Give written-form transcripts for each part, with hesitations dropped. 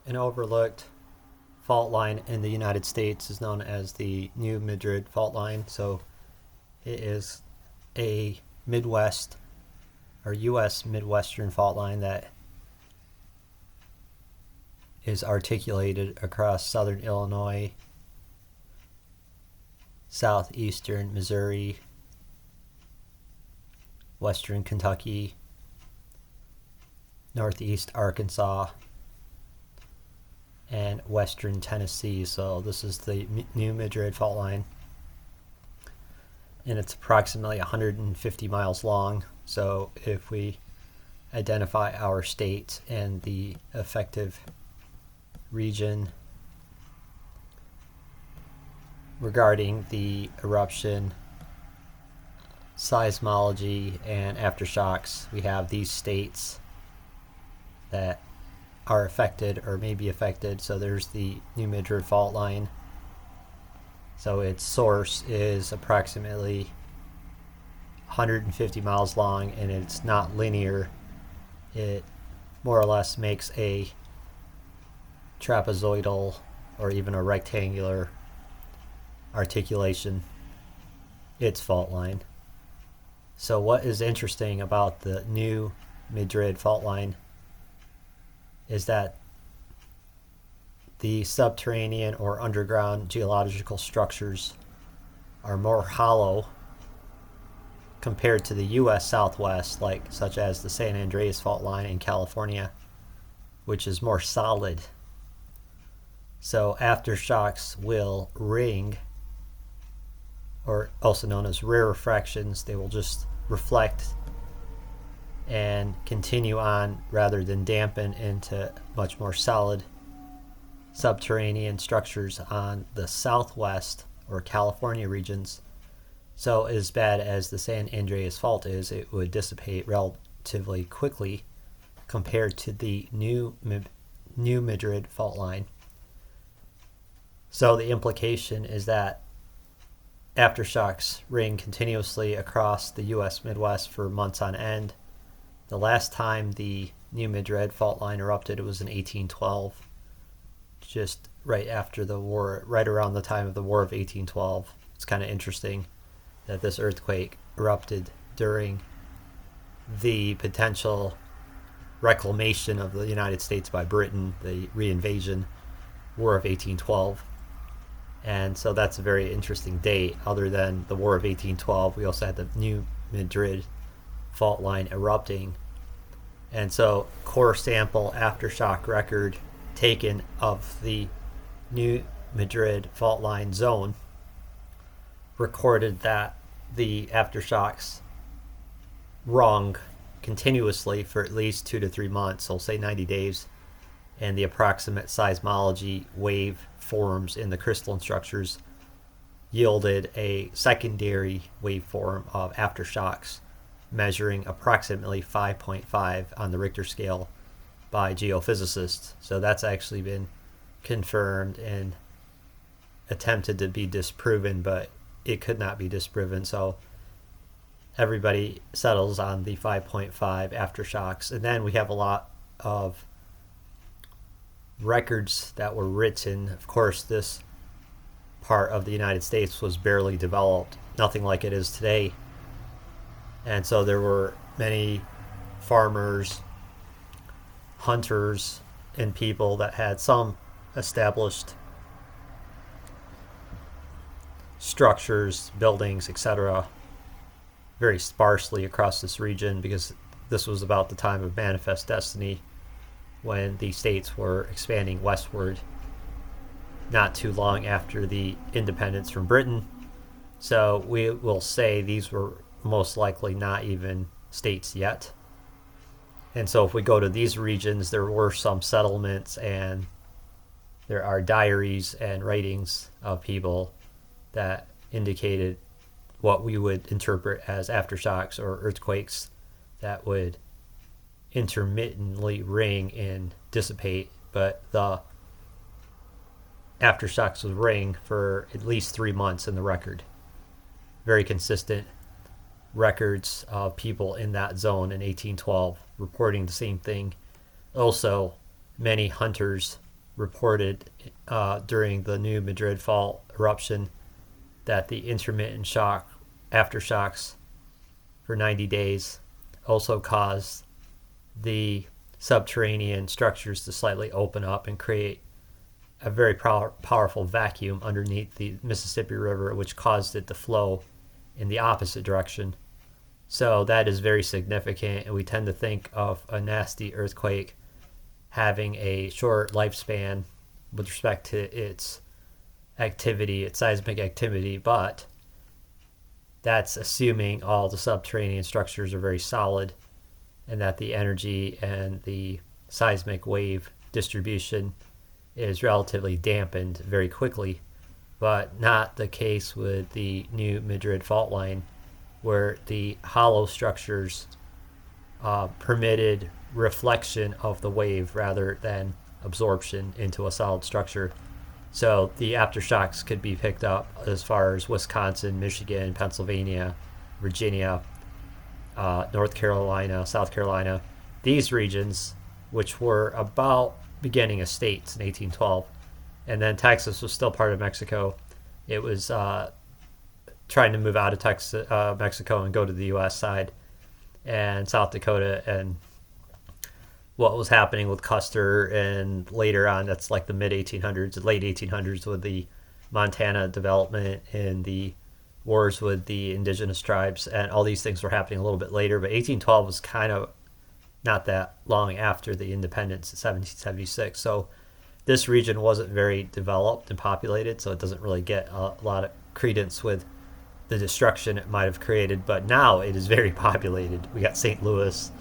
An overlooked fault line in the United States is known as the New Madrid Fault Line. So it is a Midwest or U.S. Midwestern fault line that is articulated across southern Illinois, southeastern Missouri, western Kentucky, northeast Arkansas, and western Tennessee. So this is the New Madrid Fault Line, and it's approximately 150 miles long. So if we identify our state and the effective region regarding the eruption, seismology, and aftershocks, we have these states that are affected or may be affected. So there's the New Madrid Fault Line. So its source is approximately 150 miles long, and it's not linear. It more or less makes a trapezoidal or even a rectangular articulation, its fault line. So what is interesting about the New Madrid Fault Line is that the subterranean or underground geological structures are more hollow compared to the U.S. Southwest, such as the San Andreas Fault Line in California, which is more solid. So aftershocks will ring, or also known as rarefactions. They will just reflect and continue on rather than dampen into much more solid subterranean structures on the southwest or California regions. So as bad as the San Andreas Fault is, it would dissipate relatively quickly compared to the New Madrid Fault Line. So the implication is that aftershocks ring continuously across the U.S. Midwest for months on end. The last time the New Madrid Fault Line erupted, it was in 1812, just right after the war, right around the time of the War of 1812. It's kind of interesting that this earthquake erupted during the potential reclamation of the United States by Britain, the reinvasion War of 1812. And so that's a very interesting date. Other than the War of 1812, we also had the New Madrid Fault Line erupting. And so core sample aftershock record taken of the New Madrid Fault Line zone recorded that the aftershocks rung continuously for at least 2 to 3 months, so say 90 days, and the approximate seismology wave forms in the crystalline structures yielded a secondary waveform of aftershocks measuring approximately 5.5 on the Richter scale by geophysicists. So that's actually been confirmed and attempted to be disproven, but it could not be disproven. So everybody settles on the 5.5 aftershocks. And then we have a lot of records that were written. Of course, this part of the United States was barely developed, nothing like it is today. And so there were many farmers, hunters, and people that had some established structures, buildings, etc., very sparsely across this region, because this was about the time of manifest destiny when the states were expanding westward, not too long after the independence from Britain. So we will say these were most likely not even states yet. And so if we go to these regions, there were some settlements, and there are diaries and writings of people that indicated what we would interpret as aftershocks or earthquakes that would intermittently ring and dissipate, but the aftershocks would ring for at least 3 months in the record. Very consistent records of people in that zone in 1812 reporting the same thing. Also, many hunters reported during the New Madrid Fault eruption that the intermittent shock aftershocks for 90 days also caused the subterranean structures to slightly open up and create a very powerful vacuum underneath the Mississippi River, which caused it to flow in the opposite direction. So that is very significant, and we tend to think of a nasty earthquake having a short lifespan with respect to its activity, its seismic activity, but that's assuming all the subterranean structures are very solid and that the energy and the seismic wave distribution is relatively dampened very quickly, but not the case with the New Madrid Fault Line, where the hollow structures permitted reflection of the wave rather than absorption into a solid structure. So the aftershocks could be picked up as far as Wisconsin, Michigan, Pennsylvania, Virginia, North Carolina, South Carolina. These regions, which were about beginning as states in 1812, and then Texas was still part of Mexico. It was trying to move out of Texas, Mexico, and go to the U.S. side, and South Dakota, and what was happening with Custer, and later on, that's like the mid 1800s, late 1800s, with the Montana development and the wars with the indigenous tribes, and all these things were happening a little bit later. But 1812 was kind of not that long after the independence in 1776. So this region wasn't very developed and populated, so it doesn't really get a lot of credence with the destruction it might have created. But now it is very populated. We got St. Louis,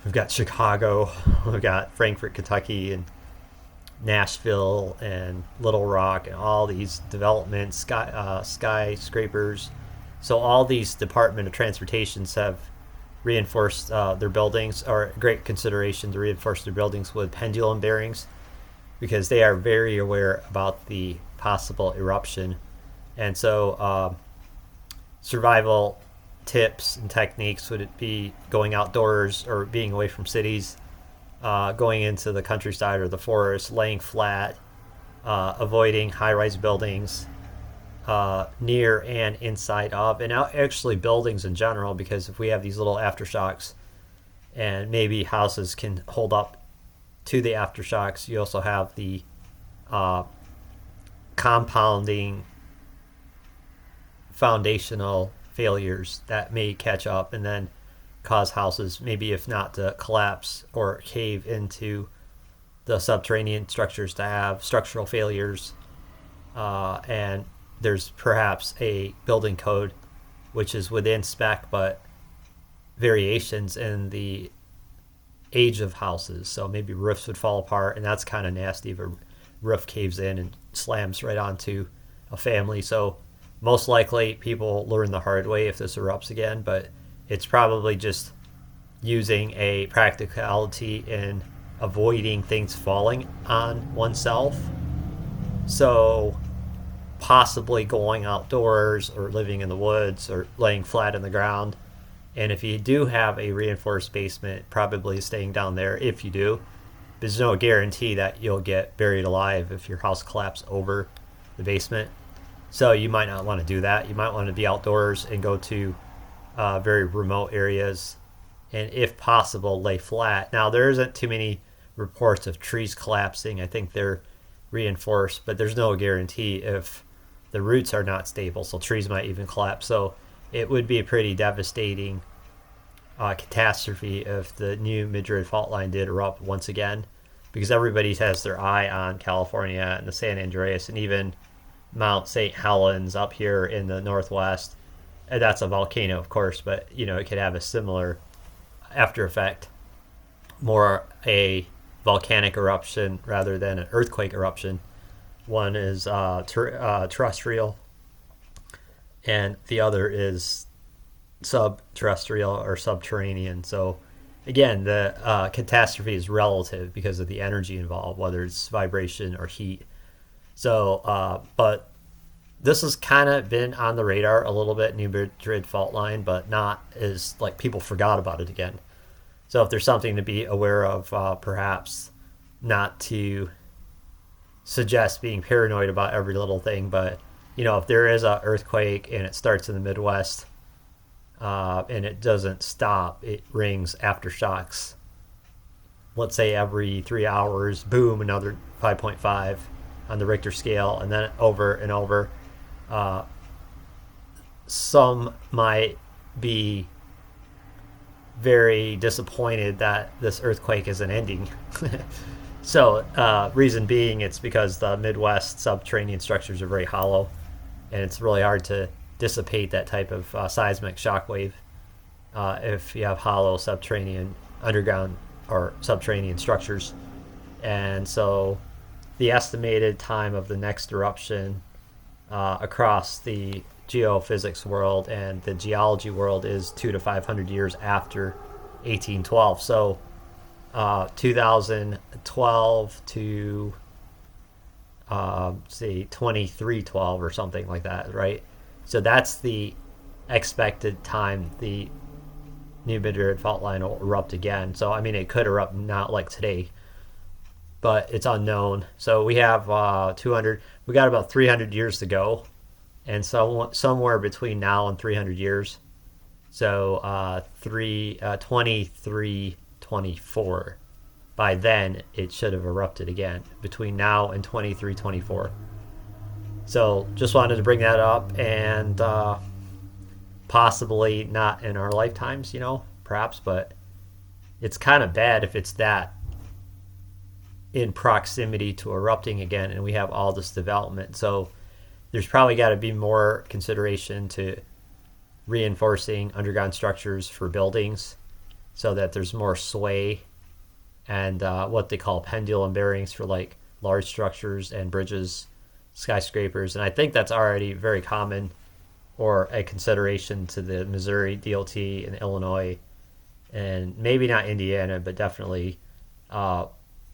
we've got Chicago, we've got Frankfort, Kentucky, and Nashville, and Little Rock, and all these developments, skyscrapers. So all these Department of Transportations have reinforced their buildings, or a great consideration to reinforce their buildings with pendulum bearings, because they are very aware about the possible eruption. And so survival tips and techniques would it be going outdoors or being away from cities, going into the countryside or the forest, laying flat, avoiding high-rise buildings, near and inside of, and actually buildings in general, because if we have these little aftershocks and maybe houses can hold up to the aftershocks, you also have the compounding foundational failures that may catch up and then cause houses, maybe if not to collapse or cave into the subterranean structures, to have structural failures, and there's perhaps a building code which is within spec, but variations in the age of houses. So maybe roofs would fall apart, and that's kind of nasty if a roof caves in and slams right onto a family. So most likely people learn the hard way if this erupts again, but it's probably just using a practicality in avoiding things falling on oneself. So possibly going outdoors or living in the woods or laying flat on the ground. And if you do have a reinforced basement, probably staying down there if you do. There's no guarantee that you'll get buried alive if your house collapses over the basement. So you might not want to do that. You might want to be outdoors and go to very remote areas, and if possible, lay flat. Now, there isn't too many reports of trees collapsing. I think they're reinforced, but there's no guarantee if the roots are not stable, so trees might even collapse. So it would be a pretty devastating catastrophe if the New Madrid Fault Line did erupt once again, because everybody has their eye on California and the San Andreas and even Mount St. Helens up here in the northwest. And that's a volcano, of course, but it could have a similar after effect, more a volcanic eruption rather than an earthquake eruption. One is terrestrial, and the other is subterrestrial or subterranean. So again, the catastrophe is relative because of the energy involved, whether it's vibration or heat. So, but this has kind of been on the radar a little bit, New Madrid Fault Line, but not as like people forgot about it again. So if there's something to be aware of, perhaps not to suggest being paranoid about every little thing, but if there is an earthquake and it starts in the Midwest, and it doesn't stop, it rings aftershocks. Let's say every 3 hours, boom, another 5.5 on the Richter scale, and then over and over. Some might be very disappointed that this earthquake isn't ending. So, reason being, it's because the Midwest subterranean structures are very hollow, and it's really hard to dissipate that type of seismic shock wave if you have hollow subterranean underground or subterranean structures. And so the estimated time of the next eruption across the geophysics world and the geology world is 200 to 500 years after 1812. So 2012 to say 2312 or something like that, right? So that's the expected time the New Madrid Fault Line will erupt again. So I mean, it could erupt not like today, but it's unknown. So we have 200. We got about 300 years to go, and so somewhere between now and 300 years. So 2324. By then, it should have erupted again between now and 2324. So just wanted to bring that up, and possibly not in our lifetimes, perhaps, but it's kind of bad if it's that in proximity to erupting again and we have all this development. So there's probably got to be more consideration to reinforcing underground structures for buildings so that there's more sway and what they call pendulum bearings for like large structures and bridges, skyscrapers. And I think that's already very common or a consideration to the Missouri DOT and Illinois, and maybe not Indiana, but definitely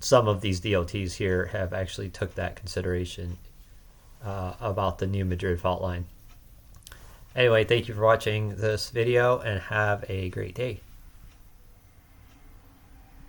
some of these DOTs here have actually took that consideration about the New Madrid Fault Line. Anyway, thank you for watching this video and have a great day.